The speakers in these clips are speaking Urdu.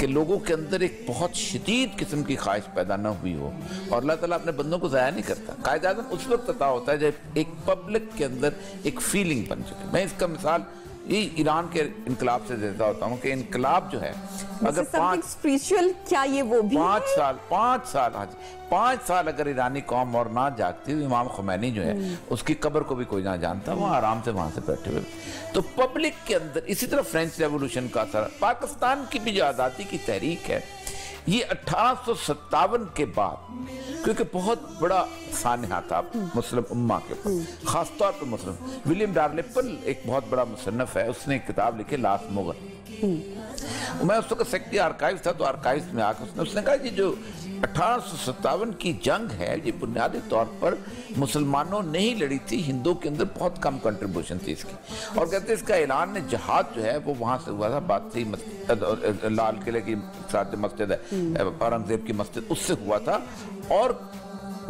کہ لوگوں کے اندر ایک بہت شدید قسم کی خواہش پیدا نہ ہوئی ہو، اور اللہ تعالیٰ اپنے بندوں کو ضائع نہیں کرتا۔ قائد اعظم اس وقت عطا ہوتا ہے جب ایک پبلک کے اندر ایک فیلنگ بن چکے۔ میں اس کا مثال یہ ایران کے انقلاب سے دیتا ہوتا ہوں کہ انقلاب جو ہے اگر 5 سال اگر ایرانی قوم اور نہ جاگتی، امام خمینی جو ہے اس کی قبر کو بھی کوئی نہ جانتا، وہ آرام سے وہاں سے بیٹھے ہوئے۔ تو پبلک کے اندر اسی طرح فرینچ ریولوشن کا اثر، پاکستان کی بھی جو آزادی کی تحریک ہے یہ 1857 کے بعد، کیونکہ بہت بڑا سانحہ تھا مسلم امہ کے اوپر، خاص طور پر مسلم۔ ولیم ڈارلپل ایک بہت بڑا مصنف ہے، اس نے ایک کتاب لکھی لاسٹ مغل۔ میں اس وقت سیکٹری آرکائیوز تھا، تو آرکائیوز میں آ کے اس نے کہا کہ جو 1857 کی جنگ ہے یہ بنیادی طور پر مسلمانوں نہیں لڑی تھی، ہندوؤں کے اندر بہت کم کنٹریبیوشن تھی اس کی، اور کہتے ہیں اس کا اعلان جہاد جو ہے وہ وہاں سے ہوا تھا، بات تھی لال قلعے کی ساتھ مسجد ہے اورنگزیب کی مسجد، اس سے ہوا تھا، اور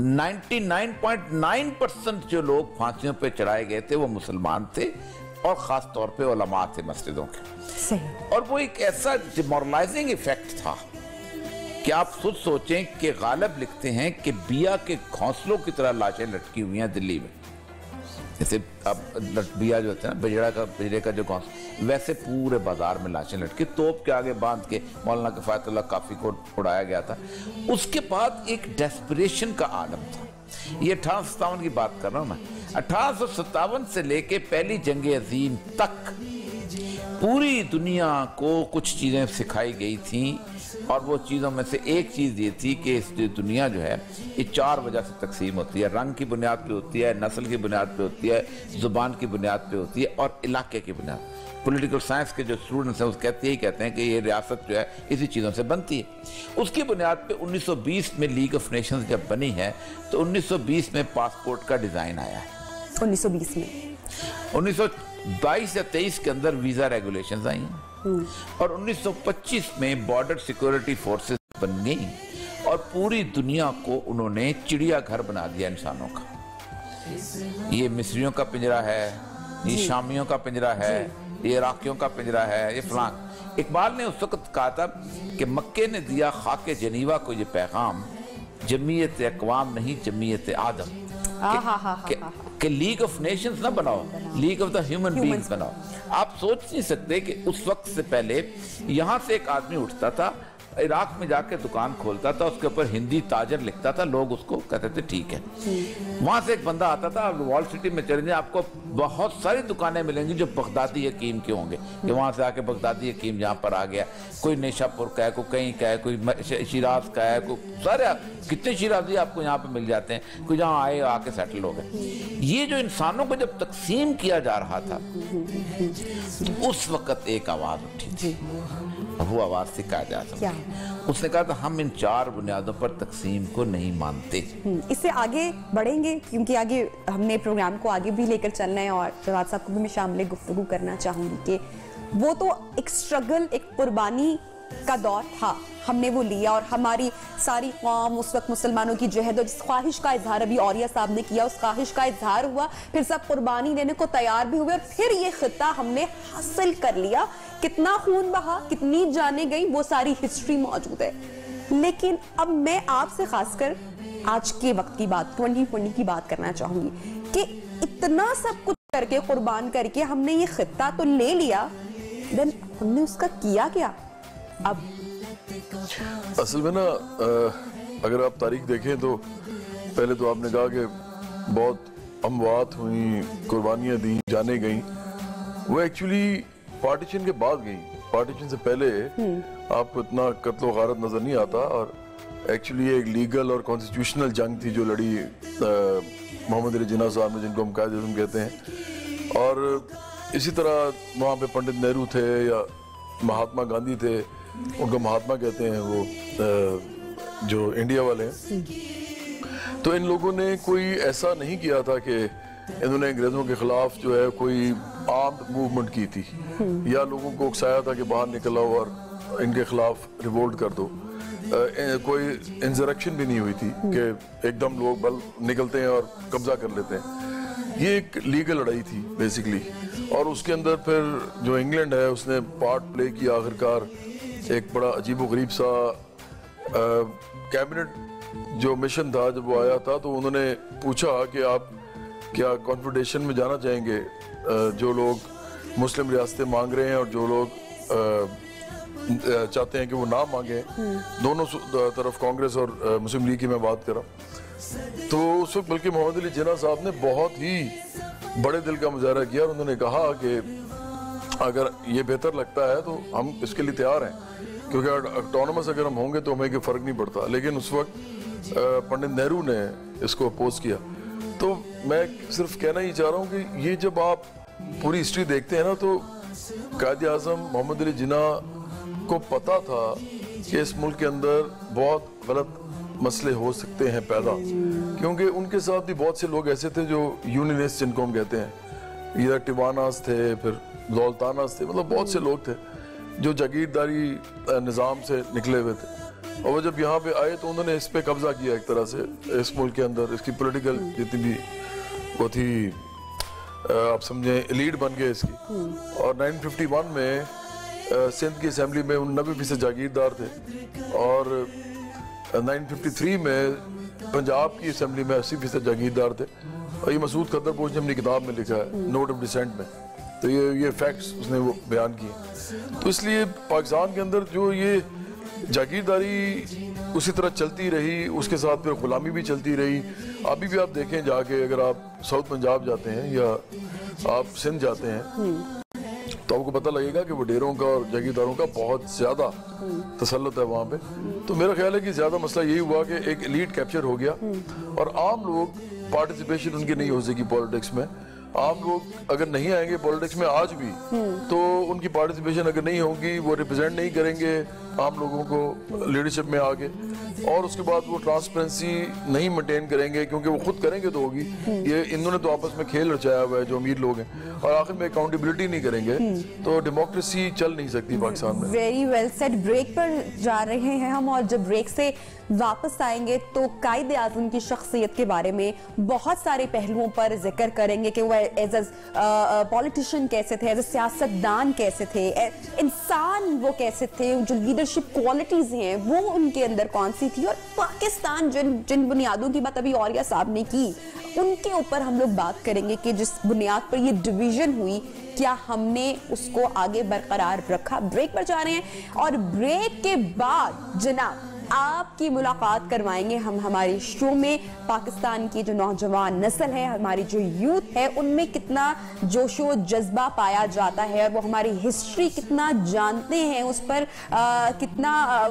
99.9% جو لوگ پھانسیوں پہ چڑھائے گئے تھے وہ مسلمان تھے، اور خاص طور پہ علماء تھے مسجدوں کے، اور وہ ایک ایسا ڈیمورلائزنگ ایفیکٹ تھا کہ آپ خود سوچیں کہ غالب لکھتے ہیں کہ بیا کے گھونسلوں کی طرح لاشیں لٹکی ہوئی ہیں دلی میں، جیسے اب بیا جو ہوتا ہے نا بجڑے کا جو گھونسلہ، ویسے پورے بازار میں لاشیں لٹکی، توپ کے آگے باندھ کے مولانا کفایت اللہ کافی کو اڑایا گیا تھا۔ اس کے بعد ایک ڈیسپریشن کا عالم تھا۔ یہ 1857 کی بات کر رہا ہوں میں، 1857 سے لے کے پہلی جنگ عظیم تک پوری دنیا کو کچھ چیزیں سکھائی گئی تھیں، اور وہ چیزوں میں سے ایک چیز یہ تھی کہ اس دنیا جو ہے یہ 4 وجہ سے تقسیم ہوتی ہے، رنگ کی بنیاد پہ ہوتی ہے، نسل کی بنیاد پہ ہوتی ہے، زبان کی بنیاد پہ ہوتی ہے، اور علاقے کی بنیاد۔ پولیٹیکل سائنس کے جو اسٹوڈنٹس ہیں وہ کہتے ہیں کہ یہ ریاست جو ہے اسی چیزوں سے بنتی ہے۔ اس کی بنیاد پہ 1920 میں لیگ آف نیشنز جب بنی ہے تو 1920 میں پاسپورٹ کا ڈیزائن آیا ہے، 1920 میں 1922 یا 23 کے اندر ویزا ریگولیشنز آئی ہیں، اور 1925 میں بارڈر سیکورٹی فورسز بن گئی، اور پوری دنیا کو انہوں نے چڑیا گھر بنا دیا انسانوں کا۔ یہ مصریوں کا پنجرہ ہے، یہ شامیوں کا پنجرہ ہے، یہ عراقیوں کا پنجرہ ہے، یہ فلان۔ اقبال نے اس وقت کہا تھا کہ مکے نے دیا خاک جنیوا کو یہ پیغام، جمعیت اقوام نہیں جمعیت آدم، کہ لیگ آف نیشنز نہ بناؤ، league of the human beings بناؤ۔ آپ سوچ نہیں سکتے کہ اس وقت سے پہلے یہاں سے ایک آدمی اٹھتا تھا، عراق میں جا کے دکان کھولتا تھا، اس کے اوپر ہندی تاجر لکھتا تھا، لوگ اس کو کہتے تھے ٹھیک ہے۔ وہاں سے ایک بندہ آتا تھا، وال سٹی میں چلیں گے آپ کو بہت ساری دکانیں ملیں گی جو بغدادی حکیم کے ہوں گے، کہ وہاں سے آ کے بغدادی حکیم جہاں پر آ گیا، کوئی نیشا پور کا ہے، کوئی کہیں کا ہے، کوئی شیراز کا ہے، کوئی سارے کتنے شیرازی آپ کو یہاں پہ مل جاتے ہیں، کوئی جہاں آئے آ کے سیٹل ہو گئے۔ یہ جو انسانوں کو جب تقسیم کیا جا رہا تھا اس وقت ایک آواز اٹھی تھی، وہ آواز سے کہا جا سکتا، اس نے کہا تھا ہم ان 4 بنیادوں پر تقسیم کو نہیں مانتے۔ اس سے آگے بڑھیں گے کیونکہ آگے ہم نے پروگرام کو آگے بھی لے کر چلنا ہے، اور جواد صاحب کو بھی میں شامل گفتگو کرنا چاہوں گی کہ وہ تو ایک سٹرگل، ایک قربانی کا دور تھا، ہم نے وہ لیا، اور ہماری ساری قوم اس وقت مسلمانوں کی جہد اور جس خواہش کا اظہار ابھی عوریہ صاحب نے کیا، اس خواہش کا اظہار ہوا، پھر سب قربانی دینے کو تیار بھی ہوئے، اور پھر یہ خطہ ہم نے حاصل کر لیا۔ کتنا خون بہا، کتنی جانیں گئی، وہ ساری ہسٹری موجود ہے۔ لیکن اب میں آپ سے خاص کر آج کے وقت کی بات، 2020 کی بات کرنا چاہوں گی کہ اتنا سب کچھ کر کے، قربان کر کے ہم نے یہ خطہ تو لے لیا، دن ہم نے اس کا کیا کیا؟ اب اصل میں نا اگر آپ تاریخ دیکھیں تو پہلے تو آپ نے کہا کہ بہت اموات ہوئیں، قربانیاں دیں، جانیں گئیں، وہ ایکچولی پارٹیشن کے بعد گئیں، پارٹیشن سے پہلے آپ کو اتنا قتل و غارت نظر نہیں آتا، اور ایکچولی ایک لیگل اور کانسٹیٹیوشنل جنگ تھی جو لڑی محمد علی جناح صاحب نے، جن کو ہم قائد اعظم کہتے ہیں، اور اسی طرح وہاں پہ پنڈت نہرو تھے یا مہاتما گاندھی تھے، ان کو مہاتما کہتے ہیں وہ جو انڈیا والے ہیں۔ تو ان لوگوں نے کوئی ایسا نہیں کیا تھا کہ انہوں نے انگریزوں کے خلاف جو ہے کوئی آرمڈ موومنٹ کی تھی، یا لوگوں کو اکسایا تھا کہ باہر نکل آؤ اور ان کے خلاف ریوولٹ کر دو۔ کوئی انسرکشن بھی نہیں ہوئی تھی کہ ایک دم لوگ بل نکلتے ہیں اور قبضہ کر لیتے ہیں۔ یہ ایک لیگل لڑائی تھی بیسیکلی، اور اس کے اندر پھر جو انگلینڈ ہے اس نے پارٹ پلے کیا آخرکار ایک بڑا عجیب و غریب سا کیبنٹ جو مشن تھا جب وہ آیا تھا تو انہوں نے پوچھا کہ آپ کیا کانفیڈریشن میں جانا چاہیں گے. جو لوگ مسلم ریاستیں مانگ رہے ہیں اور جو لوگ چاہتے ہیں کہ وہ نہ مانگیں, دونوں طرف کانگریس اور مسلم لیگ کی میں بات کر رہا ہوں. تو اس وقت بلکہ محمد علی جناح صاحب نے بہت ہی بڑے دل کا مظاہرہ کیا اور انہوں نے کہا کہ اگر یہ بہتر لگتا ہے تو ہم اس کے لیے تیار ہیں, کیونکہ اٹانومس اگر ہم ہوں گے تو ہمیں کوئی فرق نہیں پڑتا. لیکن اس وقت پنڈت نہرو نے اس کو اپوز کیا. تو میں صرف کہنا ہی چاہ رہا ہوں کہ یہ جب آپ پوری ہسٹری دیکھتے ہیں نا تو قائد اعظم محمد علی جناح کو پتا تھا کہ اس ملک کے اندر بہت غلط مسئلے ہو سکتے ہیں پیدا, کیونکہ ان کے ساتھ بھی بہت سے لوگ ایسے تھے جو یونینسٹ جن کو ہم کہتے ہیں, یہ ٹیواناز تھے, پھر دولتاناز تھے, مطلب بہت سے لوگ تھے جو جاگیرداری نظام سے نکلے ہوئے تھے. اور وہ جب یہاں پہ آئے تو انہوں نے اس پہ قبضہ کیا ایک طرح سے اس ملک کے اندر, اس کی پولیٹیکل جتنی بھی وہ تھی آپ سمجھیں لیڈ بن گئے اس کی. اور 1951 میں سندھ کی اسمبلی میں 90% جاگیردار تھے اور 1953 میں پنجاب کی اسمبلی میں 80% جاگیردار تھے. اور یہ مسعود قدر بوش نے اپنی کتاب میں لکھا ہے نوٹ آف ڈسینٹ میں, تو یہ فیکٹس اس نے وہ بیان کیے. تو اس لیے پاکستان کے اندر جو یہ جاگیرداری اسی طرح چلتی رہی, اس کے ساتھ پھر غلامی بھی چلتی رہی. ابھی بھی آپ دیکھیں جا کے, اگر آپ ساؤتھ پنجاب جاتے ہیں یا آپ سندھ جاتے ہیں تو آپ کو پتہ لگے گا کہ وڈیروں کا اور جاگیرداروں کا بہت زیادہ تسلط ہے وہاں پہ. تو میرا خیال ہے کہ زیادہ مسئلہ یہی ہوا کہ ایک ایلیٹ کیپچر ہو گیا اور عام لوگ پارٹیسپیشن ان کی نہیں ہو سکی پولیٹکس میں. عام لوگ اگر نہیں آئیں گے پولیٹکس میں آج بھی تو ان کی پارٹیسپیشن اگر نہیں ہوگی, وہ ریپرزینٹ نہیں کریں گے عام لوگوں کو لیڈرشپ میں آگے, اور اس کے بعد وہ ٹرانسپیرنسی نہیں مینٹین کریں گے, کیونکہ وہ خود کریں گے تو ہوگی. یہ انہوں نے تو آپس میں کھیل رچایا ہوا ہے جو امیر لوگ ہیں, اور آخر میں اکاؤنٹیبلٹی نہیں کریں گے تو ڈیموکریسی چل نہیں سکتی پاکستان میں. Very well said. بریک پر جا رہے ہیں ہم, اور جب بریک سے واپس آئیں گے تو قائد اعظم کی شخصیت کے بارے میں بہت سارے پہلوؤں پر ذکر کریں گے کہ وہ ایز اے پولیٹیشین کیسے تھے, ایز اے سیاستدان کیسے تھے, انسان وہ کیسے تھے, جو لیڈرشپ کوالٹیز ہیں وہ ان کے اندر کون سی تھی, اور پاکستان جن بنیادوں کی بات ابھی عوریہ صاحب نے کی ان کے اوپر ہم لوگ بات کریں گے کہ جس بنیاد پر یہ ڈویژن ہوئی کیا ہم نے اس کو آگے برقرار رکھا. بریک پر جا رہے ہیں اور بریک کے بعد جناب آپ کی ملاقات کروائیں گے ہم ہماری شو میں. پاکستان کی جو نوجوان نسل ہے, ہماری جو یوتھ ہے, ان میں کتنا جوش و جذبہ پایا جاتا ہے, اور وہ ہماری ہسٹری کتنا جانتے ہیں, اس پر کتنا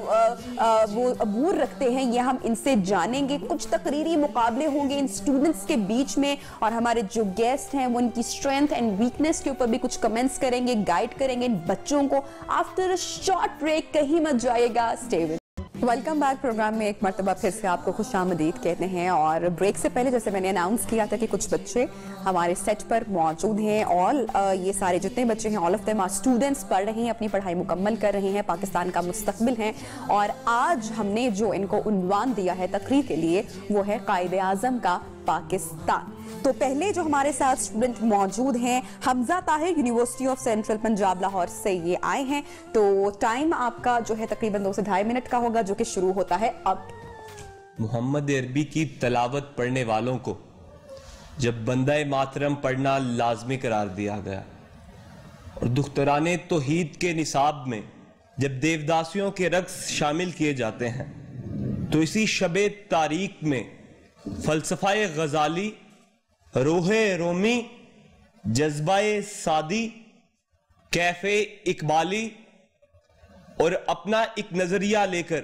وہ عبور رکھتے ہیں, یہ ہم ان سے جانیں گے. کچھ تقریری مقابلے ہوں گے ان اسٹوڈنٹس کے بیچ میں, اور ہمارے جو گیسٹ ہیں وہ ان کی اسٹرینتھ اینڈ ویکنیس کے اوپر بھی کچھ کمنٹس کریں گے, گائیڈ کریں گے ان بچوں کو. آفٹر اے شارٹ بریک کہیں مت جائے گا, stay with. Welcome back. Programme میں ایک مرتبہ پھر سے آپ کو خوش آمدید کہتے ہیں. اور بریک سے پہلے جیسے میں نے اناؤنس کیا تھا کہ کچھ بچے ہمارے سیٹ پر موجود ہیں, اور یہ سارے جتنے بچے ہیں all of them are students, پڑھ رہے ہیں, اپنی پڑھائی مکمل کر رہے ہیں, پاکستان کا مستقبل ہیں. اور آج ہم نے جو ان کو عنوان دیا ہے تقریر کے لیے وہ ہے قائد اعظم کا پاکستان. تو پہلے جو ہمارے ساتھ اسٹوڈنٹ موجود ہیں, Hamza Tahir university of central Punjab Lahore سے یہ آئے ہیں. تو ٹائم آپ کا جو ہے تقریباً 2 سے 2.5 منٹ کا ہوگا, جو کہ شروع ہوتا ہے اب. محمد عربی کی تلاوت پڑھنے والوں کو جب بندہ ماترم پڑھنا لازمی قرار دیا گیا, اور دختران توحید کے نصاب میں جب دیوداسیوں کے رقص شامل کیے جاتے ہیں, تو اسی شب تاریک میں فلسفہ غزالی, روح رومی, جذبہ سعدی, کیف اقبالی اور اپنا ایک نظریہ لے کر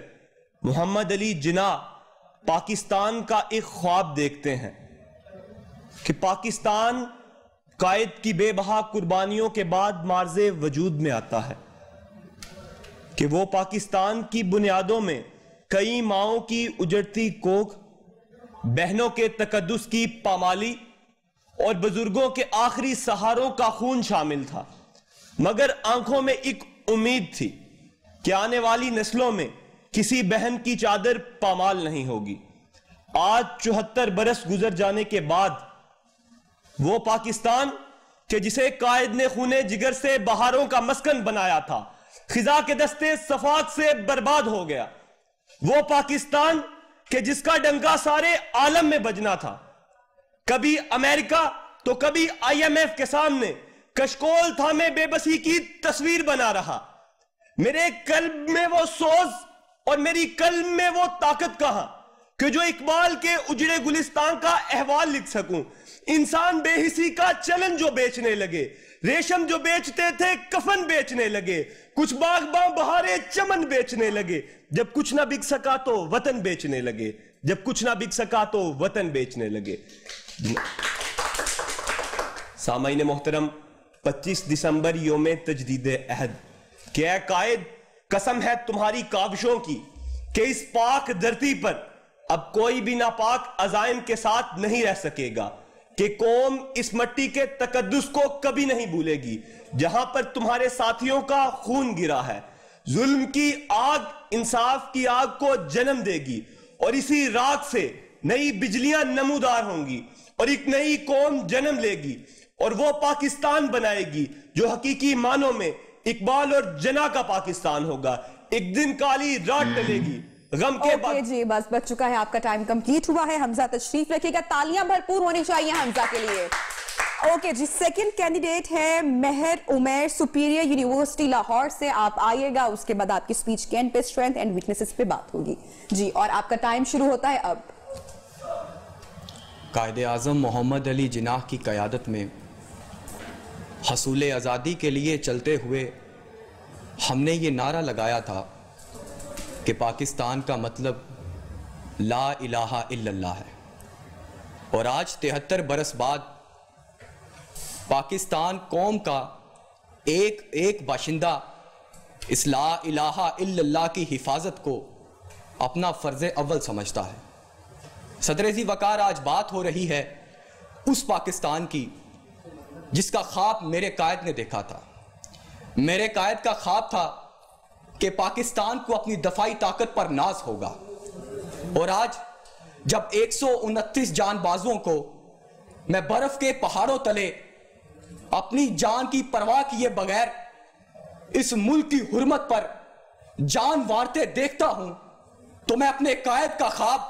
محمد علی جناح پاکستان کا ایک خواب دیکھتے ہیں کہ پاکستان قائد کی بے بہا قربانیوں کے بعد معرض وجود میں آتا ہے, کہ وہ پاکستان کی بنیادوں میں کئی ماؤں کی اجڑتی کوکھ, بہنوں کے تقدس کی پامالی اور بزرگوں کے آخری سہاروں کا خون شامل تھا, مگر آنکھوں میں ایک امید تھی کہ آنے والی نسلوں میں کسی بہن کی چادر پامال نہیں ہوگی. آج 74 برس گزر جانے کے بعد وہ پاکستان کہ جسے قائد نے خون جگر سے بہاروں کا مسکن بنایا تھا, خزاں کے دستے صفاق سے برباد ہو گیا. وہ پاکستان کہ جس کا ڈنکا سارے عالم میں بجنا تھا, کبھی امریکہ تو کبھی IMF کے سامنے کشکول تھامے بے بسی کی تصویر بنا رہا. میرے قلب میں وہ سوز اور میری قلب میں وہ طاقت کہاں کہ جو اقبال کے اجڑے گلستان کا احوال لکھ سکوں. انسان بے حسی کا چلن جو بیچنے لگے, ریشم جو بیچتے تھے کفن بیچنے لگے, کچھ باغباں بہارے چمن بیچنے لگے, جب کچھ نہ بک سکا تو وطن بیچنے لگے, جب کچھ نہ بک سکا تو وطن بیچنے لگے. سامعین محترم, 25 دسمبر یوم تجدید عہد. کہ اے قائد, قسم ہے تمہاری کاوشوں کی کہ اس پاک دھرتی پر اب کوئی بھی ناپاک عزائم کے ساتھ نہیں رہ سکے گا, کہ قوم اس مٹی کے تقدس کو کبھی نہیں بھولے گی جہاں پر تمہارے ساتھیوں کا خون گرا ہے. ظلم کی آگ انصاف کی آگ کو جنم دے گی, اور اسی راگ سے نئی بجلیاں نمودار ہوں گی, اور ایک نئی قوم جنم لے گی, اور وہ پاکستان بنائے گی جو حقیقی معنوں میں اقبال اور جناح کا پاکستان ہوگا. ایک دن کالی رات ٹلے گی غم کے بعد. جی بس بچ چکا ہے, آپ کا ٹائم کمپلیٹ ہوا ہے. حمزہ تشریف رکھے گا, تالیاں بھرپور ہونی چاہیے حمزہ کے لیے. اوکے جی, سیکنڈ کینڈیڈیٹ ہے مہر عمیر, سپیریئر یونیورسٹی لاہور سے. آپ آئیے گا, اس کے بعد آپ کی سپیچ کے اینڈ پہ اسٹرینتھ اینڈ ویکنیسز پہ بات ہوگی. جی, اور آپ کا ٹائم شروع ہوتا ہے اب. قائد اعظم محمد علی جناح کی قیادت میں حصول آزادی کے لیے چلتے ہوئے ہم نے یہ نعرہ لگایا تھا کہ پاکستان کا مطلب لا الہ الا اللہ ہے. اور آج 73 برس بعد پاکستان قوم کا ایک ایک باشندہ اس لا الہ الا اللہ کی حفاظت کو اپنا فرض اول سمجھتا ہے. صدر ذی وقار, آج بات ہو رہی ہے اس پاکستان کی جس کا خواب میرے قائد نے دیکھا تھا. میرے قائد کا خواب تھا کہ پاکستان کو اپنی دفاعی طاقت پر ناز ہوگا, اور آج جب 129 جان بازوں کو میں برف کے پہاڑوں تلے اپنی جان کی پرواہ کیے بغیر اس ملک کی حرمت پر جان وارتے دیکھتا ہوں تو میں اپنے قائد کا خواب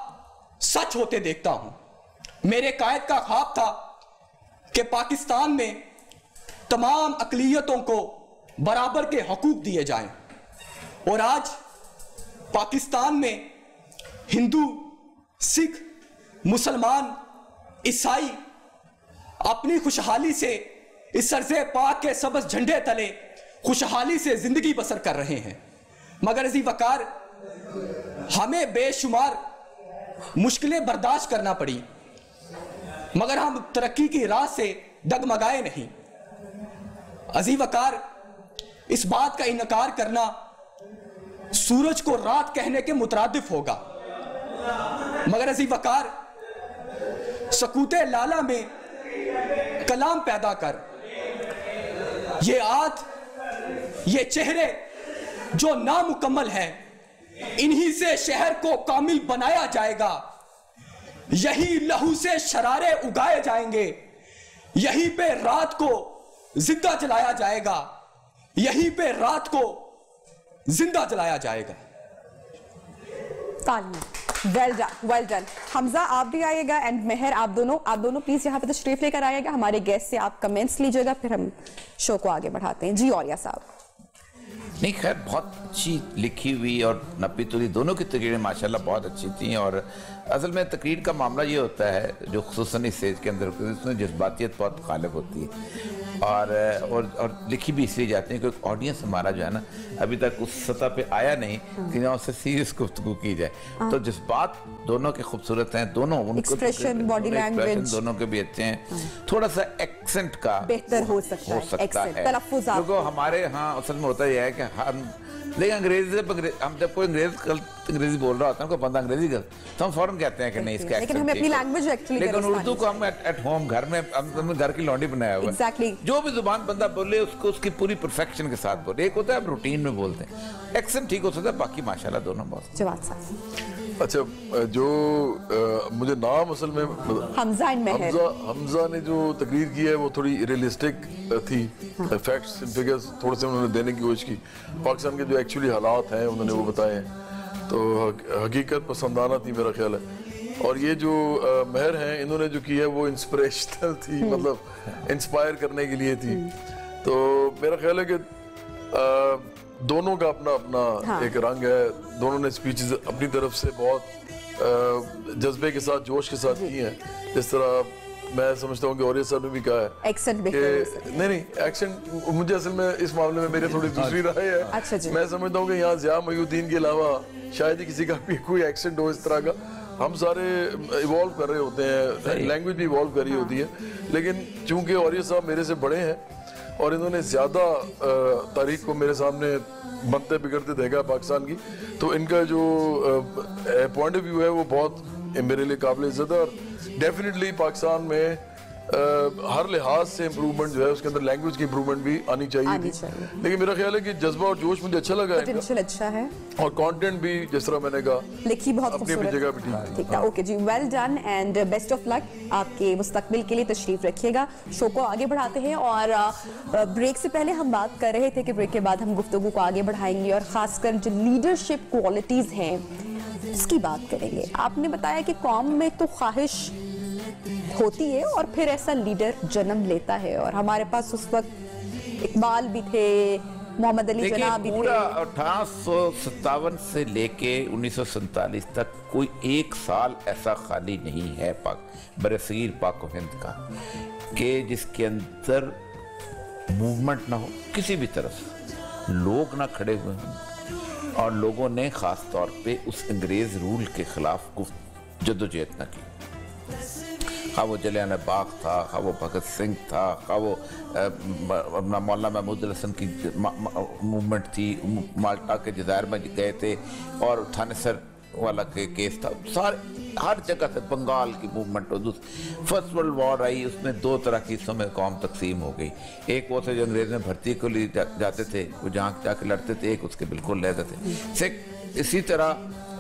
سچ ہوتے دیکھتا ہوں. میرے قائد کا خواب تھا کہ پاکستان میں تمام اقلیتوں کو برابر کے حقوق دیے جائیں, اور آج پاکستان میں ہندو, سکھ, مسلمان, عیسائی اپنی خوشحالی سے اس سرزے پاک کے سبز جھنڈے تلے خوشحالی سے زندگی بسر کر رہے ہیں. مگر ذی وقار, ہمیں بے شمار مشکلیں برداشت کرنا پڑی, مگر ہم ترقی کی راہ سے ڈگمگائے نہیں. ذی وقار, اس بات کا انکار کرنا سورج کو رات کہنے کے مترادف ہوگا. مگر ذی وقار, سکوت لالا میں کلام پیدا کر, یہ آت, یہ چہرے جو نامکمل ہیں, انہی سے شہر کو کامل بنایا جائے گا. یہی لہو سے شرارے اگائے جائیں گے, یہی پہ رات کو زندہ جلایا جائے گا, یہی پہ رات کو زندہ جلایا جائے گا. Well done, well done. Hamza آپ بھی آئیے گا, اینڈ مہر آپ دونوں پلیز یہاں پہ تشریف لے کر آئیے گا. ہمارے گیسٹ سے آپ کمنٹس لیجیے گا, پھر ہم شو کو آگے بڑھاتے ہیں. جی اوریا صاحب. نہیں خیر, بہت اچھی لکھی ہوئی اور نپی تولی دونوں کی تقریریں ماشاءاللہ بہت اچھی تھیں. اور اصل میں تقریر کا معاملہ یہ ہوتا ہے جو خصوصاً اس اسٹیج کے اندر اس میں جذباتیت بہت غالب ہوتی ہے, اور لکھی بھی اس لیے جاتی ہیں کیونکہ آڈینس ہمارا جو ہے نا ابھی تک اس سطح پہ آیا نہیں کہ جہاں اس سے سیریس گفتگو کی جائے. تو جذبات دونوں کے خوبصورت ہیں, دونوں ایکسپریشن, باڈی لینگویج دونوں کے بھی اچھے ہیں. تھوڑا سا ایکسنٹ کا بہتر ہو سکتا ہے, تلفظات کیونکہ ہمارے ہاں اصل میں ہوتا یہ ہے کہ لیکن انگریزی ہم جب کوئی انگریزی بول رہا ہوتا ہے, کوئی بندہ انگریزی تو ہم فوراً کہتے ہیں کہ نہیں اس کا لیکن ہمیں اپنی لینگویج ایکچولی, لیکن اردو کو ہم ایٹ ہوم گھر میں ہم گھر کی لونڈی بنایا ہوا ہے, جو بھی زبان بندہ بولے اس کو اس کی پوری پرفیکشن کے ساتھ بولے. ایک ہوتا ہے ہم روٹین میں بولتے ہیں, ایکسنٹ ٹھیک ہو سکتا ہے, باقی ماشاءاللہ دونوں بہت. جواد صاحب. اچھا جو مجھے نام اصل میں حمزہ مہر، حمزہ نے جو تقریر کی ہے وہ تھوڑی ریئلسٹک تھی، فیکٹس اینڈ فگرز تھوڑے سے انہوں نے دینے کی کوشش کی، پاکستان کے جو ایکچولی حالات ہیں انہوں نے وہ بتائے ہیں، تو حقیقت پسندانہ تھی میرا خیال ہے۔ اور یہ جو مہر ہیں انہوں نے جو کی ہے وہ انسپریشنل تھی، مطلب انسپائر کرنے کے لیے تھی، تو میرا خیال ہے کہ دونوں کا اپنا اپنا ایک رنگ ہے، دونوں نے سپیچز اپنی طرف سے بہت جذبے کے ساتھ جوش کے ساتھ کی ہیں، جس طرح میں سمجھتا ہوں کہ اوریہ صاحب نے بھی کہا ہے ایکسنٹ کہ نہیں ایکسنٹ مجھے اصل میں اس معاملے میں میرے تھوڑی دوسری رائے ہے، میں سمجھتا ہوں کہ یہاں ضیاء محی الدین کے علاوہ شاید ہی کسی کا بھی کوئی ایکسنٹ ہو اس طرح کا، ہم سارے ایوالو کر رہے ہوتے ہیں، لینگویج بھی ایوالو کر رہی ہوتی ہے، لیکن چونکہ اوریہ صاحب میرے سے بڑے ہیں اور انہوں نے زیادہ تاریخ کو میرے سامنے بنتے بگڑتے دیکھا پاکستان کی، تو ان کا جو پوائنٹ آف ویو ہے وہ بہت میرے لیے قابل عزت ہے، اور ڈیفینیٹلی پاکستان میں ہر لحاظ سے امپروومنٹ جو ہے اس کے اندر لینگویج کی امپروومنٹ بھی آنی چاہیے تھی، لیکن میرا خیال ہے کہ جذبہ اور جوش مجھے اچھا لگا پوٹینشیل اچھا ہے، اور کانٹینٹ بھی جس طرح میں نے کہا لکھی بہت اپنی خوبصورت جگہ پہ ٹھیک تھا۔ اوکے جی، well done and best of luck آپ کے مستقبل کے لیے، تشریف رکھیے گا، شو کو آگے بڑھاتے ہیں، اور بریک سے پہلے ہم بات کر رہے تھے کہ بریک کے بعد ہم گفتگو کو آگے بڑھائیں گے اور خاص کر جو لیڈرشپ کوالٹیز ہیں اس کی بات کریں گے۔ آپ نے بتایا کہ قوم میں تو خواہش ہوتی ہے اور پھر ایسا لیڈر جنم لیتا ہے، اور ہمارے پاس اس وقت اقبال بھی تھے، محمد علی جناح بھی تھے۔ پورا 1857 سے لے کے 1947 تک کوئی ایک سال ایسا خالی نہیں ہے برصغیر پاک و ہند کا کہ جس کے اندر موومنٹ نہ ہو کسی بھی طرف، لوگ نہ کھڑے ہوئے ہیں، اور لوگوں نے خاص طور پہ اس انگریز رول کے خلاف جدوجہد نہ کی، خواہ وہ جلیانوالہ باغ تھا، خواہ وہ بھگت سنگھ تھا، خواہ وہ مولانا محمود الحسن کی موومنٹ تھی، مالٹا کے جزائر میں گئے تھے، اور تھانے سر والا کے کیس تھا، سارے ہر جگہ سے بنگال کی موومنٹ ہو۔ فرسٹ ورلڈ وار آئی، اس میں دو طرح کی حصوں میں قوم تقسیم ہو گئی، ایک وہ تھے جو انگریز میں بھرتی کو لیے جاتے تھے، وہ جہاں جا کے لڑتے تھے، ایک اس کے بالکل لیتے تھے۔ اسی طرح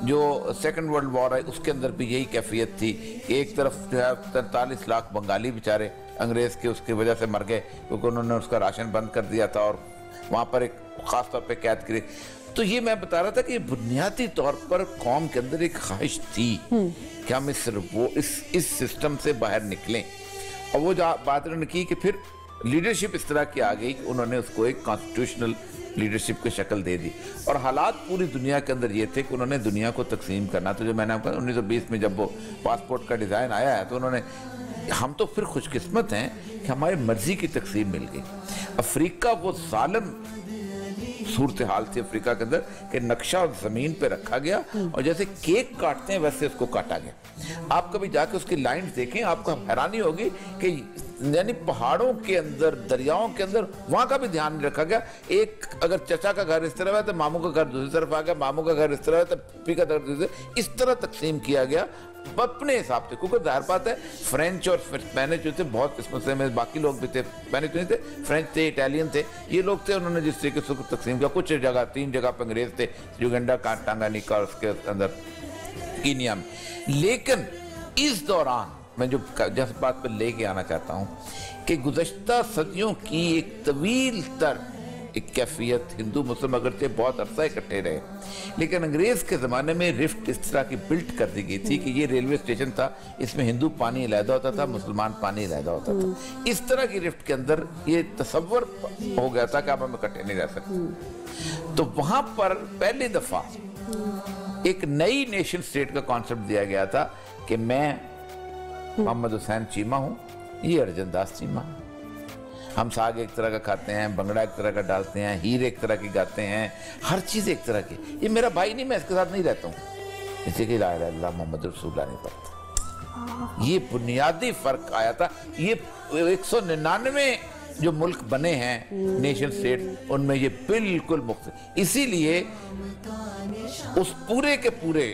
جو سیکنڈ ورلڈ وار آئی اس کے اندر بھی یہی کیفیت تھی، ایک طرف جو ہے 43 لاکھ بنگالی بیچارے انگریز کے اس کی وجہ سے مر گئے کیونکہ انہوں نے اس کا راشن بند کر دیا تھا اور وہاں پر ایک خاص طور پہ قید کری۔ تو یہ میں بتا رہا تھا کہ بنیادی طور پر قوم کے اندر ایک خواہش تھی کہ ہم اس سسٹم سے باہر نکلیں، اور وہ جو بات انہوں نے کی کہ پھر لیڈرشپ اس طرح کی آ گئی کہ انہوں نے اس کو ایک کانسٹیٹیوشنل لیڈرشپ کی شکل دے دی، اور حالات پوری دنیا کے اندر یہ تھے کہ انہوں نے دنیا کو تقسیم کرنا۔ تو جو میں نے کہا 1920 میں جب وہ پاسپورٹ کا ڈیزائن آیا ہے تو انہوں نے، ہم تو پھر خوش قسمت ہیں کہ ہماری مرضی کی تقسیم مل گئی۔ افریقہ وہ ظالم صورتحال تھی افریقہ کے اندر کہ نقشہ زمین پہ رکھا گیا اور جیسے کیک کاٹتے ہیں ویسے اس کو کاٹا گیا۔ آپ کبھی جا کے اس کی لائنز دیکھیں، آپ کو حیرانی ہوگی کہ یعنی پہاڑوں کے اندر، دریاؤں کے اندر وہاں کا بھی دھیان نہیں رکھا گیا۔ ایک اگر چچا کا گھر اس طرح ہے تو ماموں کا گھر دوسری طرف آ گیا، ماموں کا گھر اس طرح ہے تو پھپھی کا گھر دوسری طرف، اس طرح تقسیم کیا گیا اپنے حساب سے، کیونکہ ظاہر بات ہے فرینچ اور اسپینش جو تھے بہت اس مسئلے میں، باقی لوگ بھی تھے، اسپینش نہیں تھے، فرینچ تھے، اٹالین تھے، یہ لوگ تھے، انہوں نے جس طریقے سے تقسیم کیا۔ کچھ جگہ 3 جگہ پہ انگریز تھے، یوگنڈا، ٹانگانیکا اور اس کے اندر کینیا میں۔ لیکن اس دوران میں جو جس بات پہ لے کے آنا چاہتا ہوں کہ گزشتہ صدیوں کی ایک طویل تر ایک کیفیت، ہندو مسلم اگرچہ بہت عرصہ اکٹھے رہے، لیکن انگریز کے زمانے میں رفٹ اس طرح کی بلٹ کر دی گئی تھی کہ یہ ریلوے اسٹیشن تھا، اس میں ہندو پانی علیحدہ ہوتا تھا، مسلمان پانی علیحدہ ہوتا تھا۔ اس طرح کی رفٹ کے اندر یہ تصور ہو گیا تھا کہ آپ ہم اکٹھے نہیں رہ سکتے۔ تو وہاں پر پہلی دفعہ ایک نئی نیشن سٹیٹ کا کانسیپٹ دیا گیا تھا کہ میں محمد حسین چیمہ ہوں، یہ ارجن داس چیمہ، ہم ساگ ایک طرح کا کھاتے ہیں، بنگڑا ایک طرح کا ڈالتے ہیں، ہیر ایک طرح کی گاتے ہیں، ہر چیز ایک طرح کی۔ یہ میرا بھائی نہیں، میں اس کے ساتھ نہیں رہتا ہوں، اس لیے کہ لا الہ الا اللہ محمد رسول اللہ نہیں پڑھتا۔ یہ بنیادی فرق آیا تھا۔ یہ 199 جو ملک بنے ہیں نیشن سٹیٹ، ان میں یہ بالکل مختلف، اسی لیے اس پورے کے پورے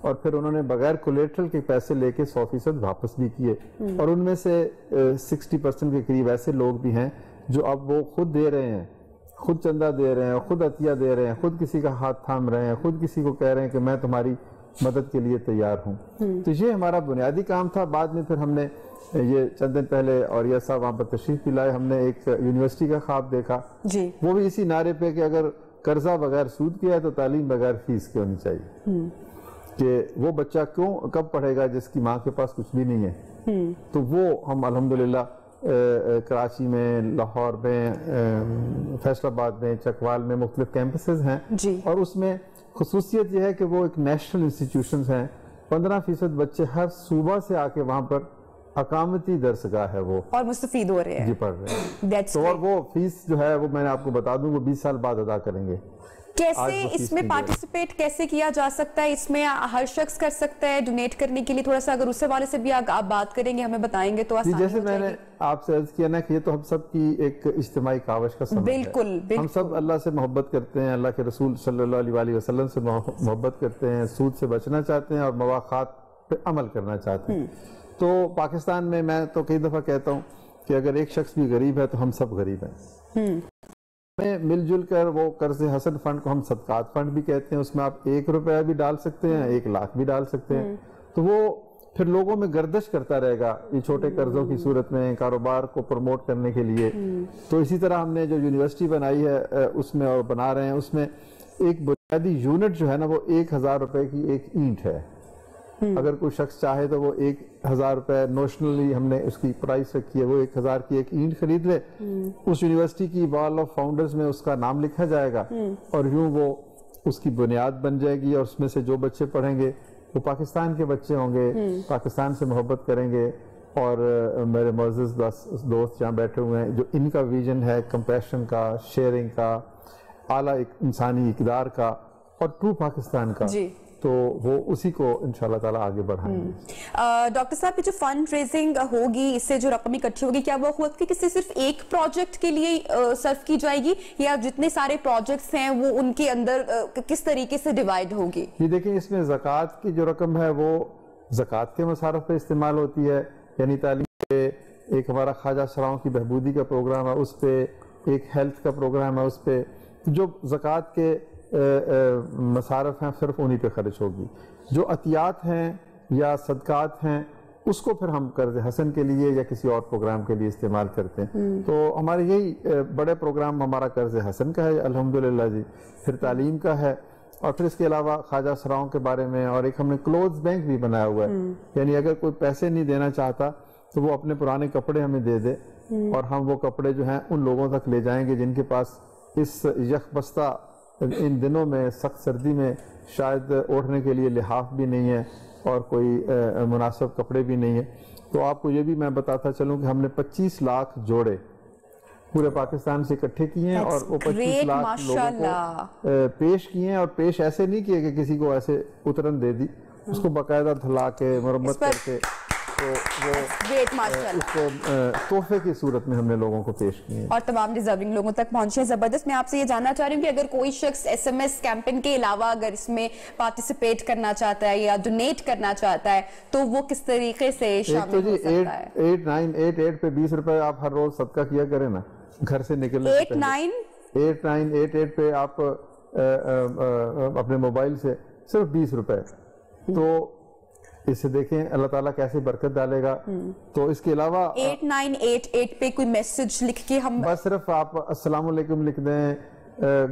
اور پھر انہوں نے بغیر کولیٹرل کے پیسے لے کے 100% واپس بھی کیے، اور ان میں سے 60% کے قریب ایسے لوگ بھی ہیں جو اب وہ خود دے رہے ہیں، خود چندہ دے رہے ہیں، خود عطیہ دے رہے ہیں، خود کسی کا ہاتھ تھام رہے ہیں، خود کسی کو کہہ رہے ہیں کہ میں تمہاری مدد کے لیے تیار ہوں۔ تو یہ ہمارا بنیادی کام تھا۔ بعد میں پھر ہم نے یہ چند دن پہلے اوریہ صاحب وہاں پر تشریف بھی لائے، ہم نے ایک یونیورسٹی کا خواب دیکھا، وہ بھی اسی نعرے پہ کہ اگر قرضہ بغیر سود کے ہے تو تعلیم بغیر فیس کے ہونی چاہیے، کہ وہ بچہ کب پڑھے گا جس کی ماں کے پاس کچھ بھی نہیں ہے۔ تو وہ ہم الحمدللہ کراچی میں، لاہور میں، فیصل آباد میں، چکوال میں مختلف کیمپسز ہیں، اور اس میں خصوصیت یہ ہے کہ وہ ایک نیشنل انسٹیٹیوشنز ہیں۔ 15% بچے ہر صوبہ سے آ کے وہاں پر اقامتی درسگاہ ہے وہ، اور مستفید ہو رہے ہیں، جی پڑھ رہے ہیں۔ تو اور وہ فیس جو ہے وہ میں نے آپ کو بتا دوں وہ 20 سال بعد ادا کریں گے۔ کیسے اس میں پارٹیسپیٹ کیسے کیا جا سکتا ہے؟ اس میں ہر شخص کر سکتا ہے ڈونیٹ کرنے کے لیے؟ تھوڑا سا اگر اس حوالے سے بھی آپ بات کریں گے، ہمیں بتائیں گے تو آسانی ہو جائے گی۔ جیسے میں نے آپ سے عرض کیا نا کہ یہ تو ہم سب کی ایک اجتماعی کاوش کا سبب ہے۔ بالکل، ہم سب اللہ سے محبت کرتے ہیں، اللہ کے رسول صلی اللہ علیہ وآلہ وسلم سے محبت کرتے ہیں، سود سے بچنا چاہتے ہیں اور مواخات پہ عمل کرنا چاہتے ہیں۔ تو پاکستان میں تو کئی دفعہ کہتا ہوں کہ اگر ایک شخص بھی غریب ہے تو ہم سب غریب ہیں۔ میں مل جل کر وہ قرض حسن فنڈ کو ہم صدقات فنڈ بھی کہتے ہیں، اس میں آپ 1 روپیہ بھی ڈال سکتے ہیں، 1 لاکھ بھی ڈال سکتے ہیں، تو وہ پھر لوگوں میں گردش کرتا رہے گا یہ چھوٹے قرضوں کی صورت میں کاروبار کو پروموٹ کرنے کے لیے۔ تو اسی طرح ہم نے جو یونیورسٹی بنائی ہے اس میں اور بنا رہے ہیں، اس میں ایک بنیادی یونٹ جو ہے نا وہ 1000 روپے کی ایک اینٹ ہے۔ اگر کوئی شخص چاہے تو وہ 1000 روپے نوشنلی ہم نے اس کی پرائس رکھی ہے، وہ 1000 کی ایک اینٹ خرید لے، اس یونیورسٹی کی وال آف فاؤنڈرز میں اس کا نام لکھا جائے گا، اور یوں وہ اس کی بنیاد بن جائے گی، اور اس میں سے جو بچے پڑھیں گے وہ پاکستان کے بچے ہوں گے، پاکستان سے محبت کریں گے۔ اور میرے معزز دوست جہاں بیٹھے ہوئے ہیں جو ان کا ویژن ہے کمپیشن کا، شیئرنگ کا، اعلیٰ انسانی اقدار کا اور ٹرو پاکستان کا، تو وہ اسی کو انشاءاللہ تعالیٰ آگے بڑھائیں گے۔ ڈاکٹر صاحب، یہ جو فنڈ ریزنگ ہوگی، اس سے جو رقم اکٹھی ہوگی، کیا وہ وقت کی کسی صرف ایک پروجیکٹ کے لیے صرف کی جائے گی، یا جتنے سارے پروجیکٹس ہیں وہ ان کے اندر کس طریقے سے ڈیوائیڈ ہوگی؟ یہ دیکھیں، اس میں زکوٰۃ کی جو رقم ہے وہ زکوٰۃ کے مصارف پہ استعمال ہوتی ہے، یعنی تعلیم پہ، ایک ہمارا خواجہ سراؤں کی بہبودی کا پروگرام ہے اس پہ، ایک ہیلتھ کا پروگرام ہے اس پہ، جو زکوٰۃ کے مصارف ہیں صرف انہی پہ خرچ ہوگی۔ جو عطیات ہیں یا صدقات ہیں اس کو پھر ہم قرض حسن کے لیے یا کسی اور پروگرام کے لیے استعمال کرتے ہیں۔ تو ہمارے یہی بڑے پروگرام ہمارا قرض حسن کا ہے الحمدللہ جی، پھر تعلیم کا ہے، اور پھر اس کے علاوہ خواجہ سراؤں کے بارے میں، اور ایک ہم نے کلوتھز بینک بھی بنایا ہوا ہے، یعنی اگر کوئی پیسے نہیں دینا چاہتا تو وہ اپنے پرانے کپڑے ہمیں دے دے، اور ہم وہ کپڑے جو ہیں ان لوگوں تک لے جائیں گے جن کے پاس اس یخ بستہ ان دنوں میں سخت سردی میں شاید اوڑھنے کے لیے لحاف بھی نہیں ہے اور کوئی مناسب کپڑے بھی نہیں ہیں۔ تو آپ کو یہ بھی میں بتاتا چلوں کہ ہم نے 25 لاکھ جوڑے پورے پاکستان سے اکٹھے کیے ہیں، اور وہ 25 لاکھ لوگوں کو پیش کیے ہیں، اور پیش ایسے نہیں کیے کہ کسی کو ایسے اترن دے دی، اس کو باقاعدہ دھلا کے مرمت کر کے، تو وہ اس کو تحفے کی صورت میں ہم نے لوگوں کو پیش کیے ہیں، اور تمام ڈیزرونگ لوگوں تک پہنچے ہیں۔ زبردست۔ میں آپ سے یہ جاننا چاہ رہی ہوں کہ اگر کوئی شخص SMS کیمپین کے علاوہ اگر اس میں پارٹیسپیٹ کرنا چاہتا ہے یا ڈونیٹ کرنا چاہتا ہے تو وہ کس طریقے سے شامل ہو سکتا ہے؟ 8988 پہ 20 روپے آپ ہر روز صدقہ کیا کریں نا، گھر سے نکلنے سے پہلے 8988 پہ آپ اپنے موبائل سے صرف 20 روپے، تو اس سے دیکھیں اللہ تعالیٰ کیسے برکت ڈالے گا۔ تو اس کے علاوہ 8988 پہ کوئی میسج لکھ کے ہم بس صرف آپ السلام علیکم لکھ دیں،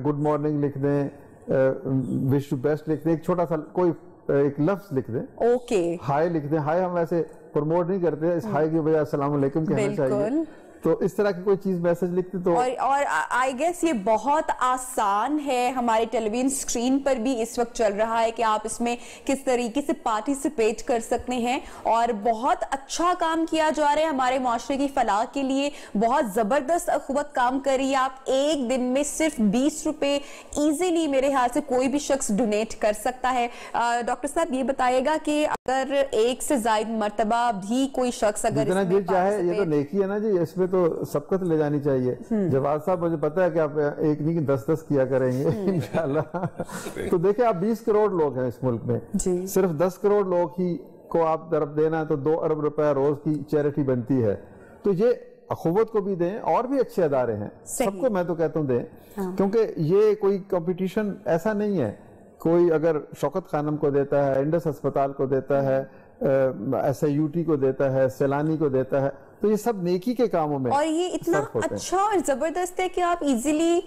گڈ مارننگ لکھ دیں، وش یو بیسٹ لکھ دیں، ایک چھوٹا سا کوئی ایک لفظ لکھ دیں، اوکے، ہائے لکھ دیں۔ ہائے ہم ایسے پروموٹ نہیں کرتے، اس ہائے کی بجائے السلام علیکم کہنا چاہیے، تو اس طرح کی کوئی چیز میسج لکھتے تو اور آئی گیس یہ بہت آسان ہے، ہمارے ٹیلی ویژن اسکرین پر بھی اس وقت چل رہا ہے کہ آپ اس میں کس طریقے سے پارٹیسپیٹ کر سکتے ہیں، اور بہت اچھا کام کیا جا رہا ہے ہمارے معاشرے کی فلاح کے لیے، بہت زبردست اخوت کام کر رہی ہے۔ آپ ایک دن میں صرف 20 روپے ایزیلی میرے خیال سے کوئی بھی شخص ڈونیٹ کر سکتا ہے۔ ڈاکٹر صاحب یہ بتائیے گا کہ اگر ایک سے زائد مرتبہ بھی کوئی شخص اگر جتنا جی چاہے، یہ تو نیکی ہے نا جی، اس میں تو سبقت لے جانی چاہیے. جواد صاحب مجھے پتا ہے کہ آپ ایک نہیں کہ 10 کیا کریں گے انشاءاللہ. تو دیکھیں آپ 20 کروڑ لوگ ہیں اس ملک میں, صرف 10 کروڑ لوگ ہی کو آپ طرف دینا ہے تو 2 ارب روپے روز کی چیریٹی بنتی ہے. تو یہ اخوت کو بھی دیں, اور بھی اچھے ادارے ہیں سب کو میں تو کہتا ہوں دیں, کیونکہ یہ کوئی کمپٹیشن ایسا نہیں ہے. کوئی اگر شوکت خانم کو دیتا ہے, انڈس ہسپتال کو دیتا ہے, SIUT کو دیتا ہے, سیلانی کو دیتا ہے, تو یہ سب نیکی کے کاموں میں. اور یہ اتنا اچھا اور زبردست ہے کہ آپ ایزیلی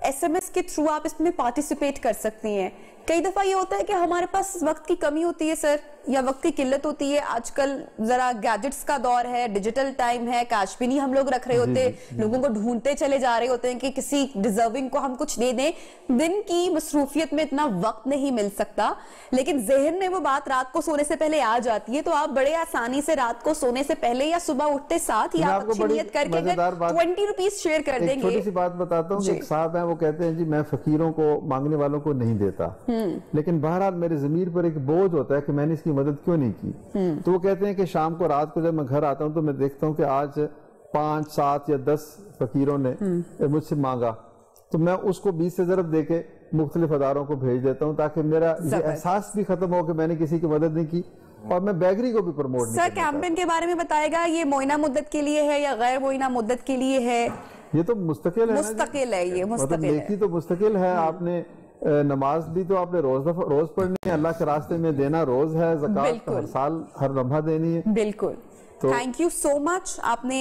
SMS کے تھرو آپ اس میں پارٹیسپیٹ کر سکتی ہیں. کئی دفعہ یہ ہوتا ہے کہ ہمارے پاس وقت کی کمی ہوتی ہے سر, یا وقت کی قلت ہوتی ہے. آج کل ذرا گیجٹس کا دور ہے, ڈیجیٹل ٹائم ہے, کیش بھی نہیں ہم لوگ رکھ رہے ہوتے, لوگوں کو ڈھونڈتے چلے جا رہے ہوتے ہیں کہ کسی ڈیزرونگ کو ہم کچھ دے دیں. دن کی مصروفیت میں اتنا وقت نہیں مل سکتا, لیکن ذہن میں وہ بات رات کو سونے سے پہلے آ جاتی ہے, تو آپ بڑے آسانی سے رات کو سونے سے پہلے یا صبح اٹھتے ساتھ ہی آپ اچھی نیت کر کے 20 روپیز شیئر کر دیں گے. چھوٹی سی بات بتاتا ہوں کہ ایک صاحب ہیں, وہ کہتے ہیں جی میں فقیروں کو, مانگنے والوں کو نہیں دیتا, لیکن بہرحال میرے ضمیر پر ایک بوجھ ہوتا ہے کہ میں نے اس کی مدد کیوں نہیں کی. تو وہ کہتے ہیں کہ شام کو رات کو جب میں گھر آتا ہوں تو میں دیکھتا ہوں کہ آج 5 7 یا 10 فقیروں نے مجھ سے مانگا, تو میں اس کو 20 سے ضرب دے کے مختلف اداروں کو بھیج دیتا ہوں, تاکہ میرا یہ احساس بھی ختم ہو کہ میں نے کسی کی مدد نہیں کی, اور میں بیگری کو بھی پروموٹ نہیں کرتا. سر کیمپین کے بارے میں بتائے گا, یہ معینہ مدت کے لیے ہے یا غیر معینہ مدت کے لیے ہے؟ یہ تو مستقل ہے, مستقل ہے, یہ مطلب نیکی تو مستقل ہے. آپ نے نماز بھی تو آپ نے روز پڑھنی ہے, اللہ کے راستے میں دینا روز ہے, زکوٰۃ ہر سال ہر لمحہ دینی ہے. بالکل. تھینک یو سو مچ. آپ نے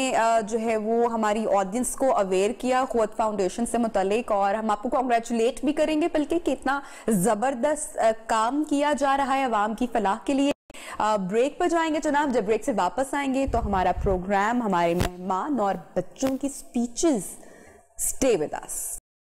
جو ہے وہ ہماری آڈینس کو اویئر کیا اخوت فاؤنڈیشن سے متعلق, اور ہم آپ کو کانگریچولیٹ بھی کریں گے بلکہ کہ اتنا زبردست کام کیا جا رہا ہے عوام کی فلاح کے لیے. بریک پر جائیں گے جناب, جب بریک سے واپس آئیں گے تو ہمارا پروگرام, ہمارے مہمان اور بچوں کی سپیچز. Stay with us.